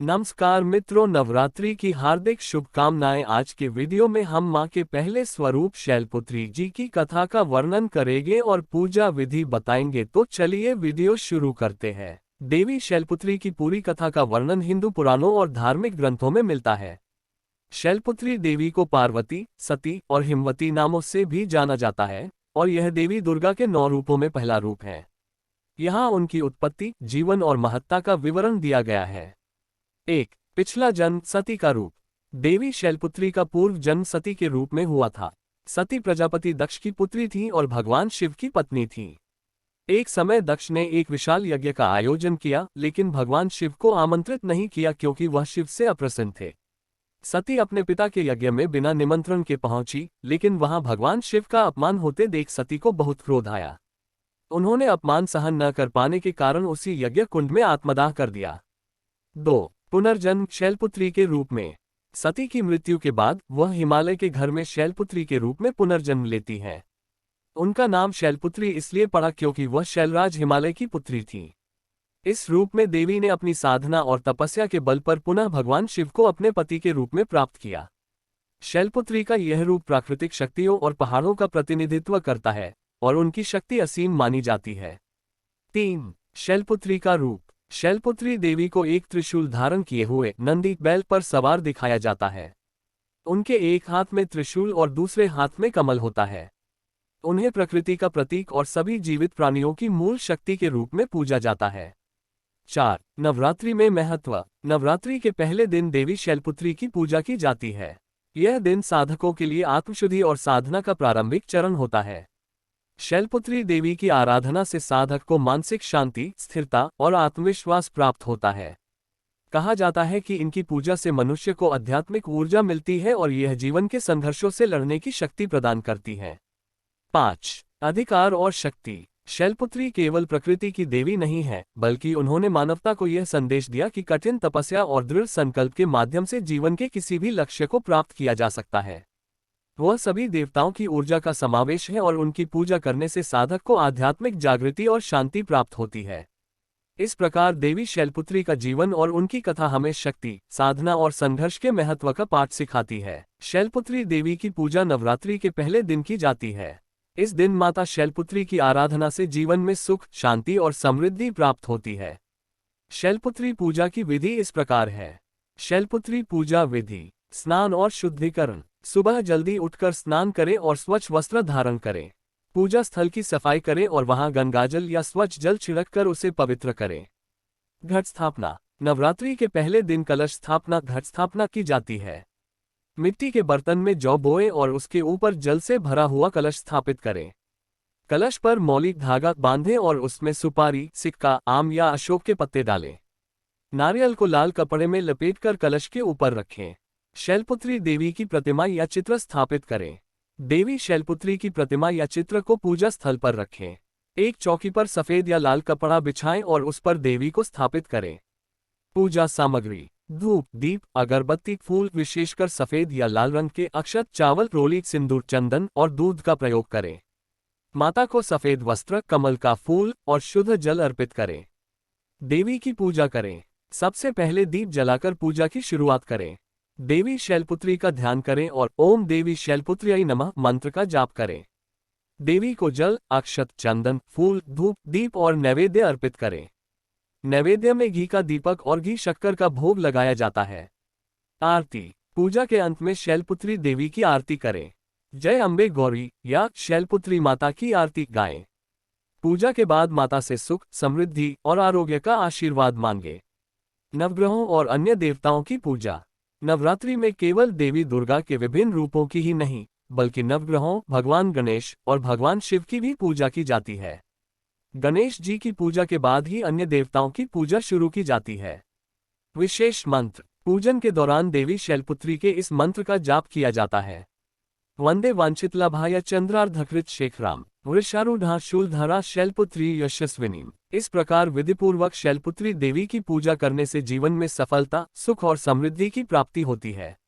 नमस्कार मित्रों, नवरात्रि की हार्दिक शुभकामनाएं। आज के वीडियो में हम मां के पहले स्वरूप शैलपुत्री जी की कथा का वर्णन करेंगे और पूजा विधि बताएंगे। तो चलिए वीडियो शुरू करते हैं। देवी शैलपुत्री की पूरी कथा का वर्णन हिंदू पुराणों और धार्मिक ग्रंथों में मिलता है। शैलपुत्री देवी को पार्वती, सती और हिमवती नामों से भी जाना जाता है और यह देवी दुर्गा के 9 रूपों में पहला रूप है। यहाँ उनकी उत्पत्ति, जीवन और महत्ता का विवरण दिया गया है। 1. पिछला जन्म सती का रूप। देवी शैलपुत्री का पूर्व जन्म सती के रूप में हुआ था। सती प्रजापति दक्ष की पुत्री थी और भगवान शिव की पत्नी थी। एक समय दक्ष ने एक विशाल यज्ञ का आयोजन किया, लेकिन भगवान शिव को आमंत्रित नहीं किया क्योंकि वह शिव से अप्रसन्न थे। सती अपने पिता के यज्ञ में बिना निमंत्रण के पहुंची, लेकिन वहां भगवान शिव का अपमान होते देख सती को बहुत क्रोध आया। उन्होंने अपमान सहन न कर पाने के कारण उसी यज्ञ कुंड में आत्मदाह कर दिया। 2. पुनर्जन्म शैलपुत्री के रूप में। सती की मृत्यु के बाद वह हिमालय के घर में शैलपुत्री के रूप में पुनर्जन्म लेती हैं। उनका नाम शैलपुत्री इसलिए पड़ा क्योंकि वह शैलराज हिमालय की पुत्री थी। इस रूप में देवी ने अपनी साधना और तपस्या के बल पर पुनः भगवान शिव को अपने पति के रूप में प्राप्त किया। शैलपुत्री का यह रूप प्राकृतिक शक्तियों और पहाड़ों का प्रतिनिधित्व करता है और उनकी शक्ति असीम मानी जाती है। 3. शैलपुत्री का रूप। शैलपुत्री देवी को एक त्रिशूल धारण किए हुए नंदी बैल पर सवार दिखाया जाता है। उनके एक हाथ में त्रिशूल और दूसरे हाथ में कमल होता है। उन्हें प्रकृति का प्रतीक और सभी जीवित प्राणियों की मूल शक्ति के रूप में पूजा जाता है। 4. नवरात्रि में महत्व। नवरात्रि के पहले दिन देवी शैलपुत्री की पूजा की जाती है। यह दिन साधकों के लिए आत्मशुद्धि और साधना का प्रारंभिक चरण होता है। शैलपुत्री देवी की आराधना से साधक को मानसिक शांति, स्थिरता और आत्मविश्वास प्राप्त होता है। कहा जाता है कि इनकी पूजा से मनुष्य को आध्यात्मिक ऊर्जा मिलती है और यह जीवन के संघर्षों से लड़ने की शक्ति प्रदान करती है। 5. अधिकार और शक्ति। शैलपुत्री केवल प्रकृति की देवी नहीं है, बल्कि उन्होंने मानवता को यह संदेश दिया कि कठिन तपस्या और दृढ़ संकल्प के माध्यम से जीवन के किसी भी लक्ष्य को प्राप्त किया जा सकता है। वह सभी देवताओं की ऊर्जा का समावेश है और उनकी पूजा करने से साधक को आध्यात्मिक जागृति और शांति प्राप्त होती है। इस प्रकार देवी शैलपुत्री का जीवन और उनकी कथा हमें शक्ति, साधना और संघर्ष के महत्व का पाठ सिखाती है। शैलपुत्री देवी की पूजा नवरात्रि के पहले दिन की जाती है। इस दिन माता शैलपुत्री की आराधना से जीवन में सुख, शांति और समृद्धि प्राप्त होती है। शैलपुत्री पूजा की विधि इस प्रकार है। शैलपुत्री पूजा विधि। स्नान और शुद्धिकरण। सुबह जल्दी उठकर स्नान करें और स्वच्छ वस्त्र धारण करें। पूजा स्थल की सफाई करें और वहां गंगाजल या स्वच्छ जल छिड़ककर उसे पवित्र करें। घट स्थापना। नवरात्रि के पहले दिन कलश स्थापना, घट स्थापना की जाती है। मिट्टी के बर्तन में जौ बोएं और उसके ऊपर जल से भरा हुआ कलश स्थापित करें। कलश पर मौलिक धागा बांधें और उसमें सुपारी, सिक्का, आम या अशोक के पत्ते डालें। नारियल को लाल कपड़े में लपेटकर कलश के ऊपर रखें। शैलपुत्री देवी की प्रतिमा या चित्र स्थापित करें। देवी शैलपुत्री की प्रतिमा या चित्र को पूजा स्थल पर रखें। एक चौकी पर सफेद या लाल कपड़ा बिछाएं और उस पर देवी को स्थापित करें। पूजा सामग्री। धूप, दीप, अगरबत्ती, फूल, विशेषकर सफेद या लाल रंग के अक्षत, चावल, रोली, सिंदूर, चंदन और दूध का प्रयोग करें। माता को सफेद वस्त्र, कमल का फूल और शुद्ध जल अर्पित करें। देवी की पूजा करें। सबसे पहले दीप जलाकर पूजा की शुरुआत करें। देवी शैलपुत्री का ध्यान करें और ओम देवी शैलपुत्र्यै नमः मंत्र का जाप करें। देवी को जल, अक्षत, चंदन, फूल, धूप, दीप और नैवेद्य अर्पित करें। नैवेद्य में घी का दीपक और घी शक्कर का भोग लगाया जाता है। आरती। पूजा के अंत में शैलपुत्री देवी की आरती करें। जय अम्बे गौरी या शैलपुत्री माता की आरती गाएं। पूजा के बाद माता से सुख, समृद्धि और आरोग्य का आशीर्वाद मांगे। नवग्रहों और अन्य देवताओं की पूजा। नवरात्रि में केवल देवी दुर्गा के विभिन्न रूपों की ही नहीं, बल्कि नवग्रहों, भगवान गणेश और भगवान शिव की भी पूजा की जाती है। गणेश जी की पूजा के बाद ही अन्य देवताओं की पूजा शुरू की जाती है। विशेष मंत्र। पूजन के दौरान देवी शैलपुत्री के इस मंत्र का जाप किया जाता है। वंदे वांछितलाभाय चंद्रार्धकृत शेखराम वृषारूढ़ा शूलधरा शैलपुत्री यशस्विनी। इस प्रकार विधिपूर्वक शैलपुत्री देवी की पूजा करने से जीवन में सफलता, सुख और समृद्धि की प्राप्ति होती है।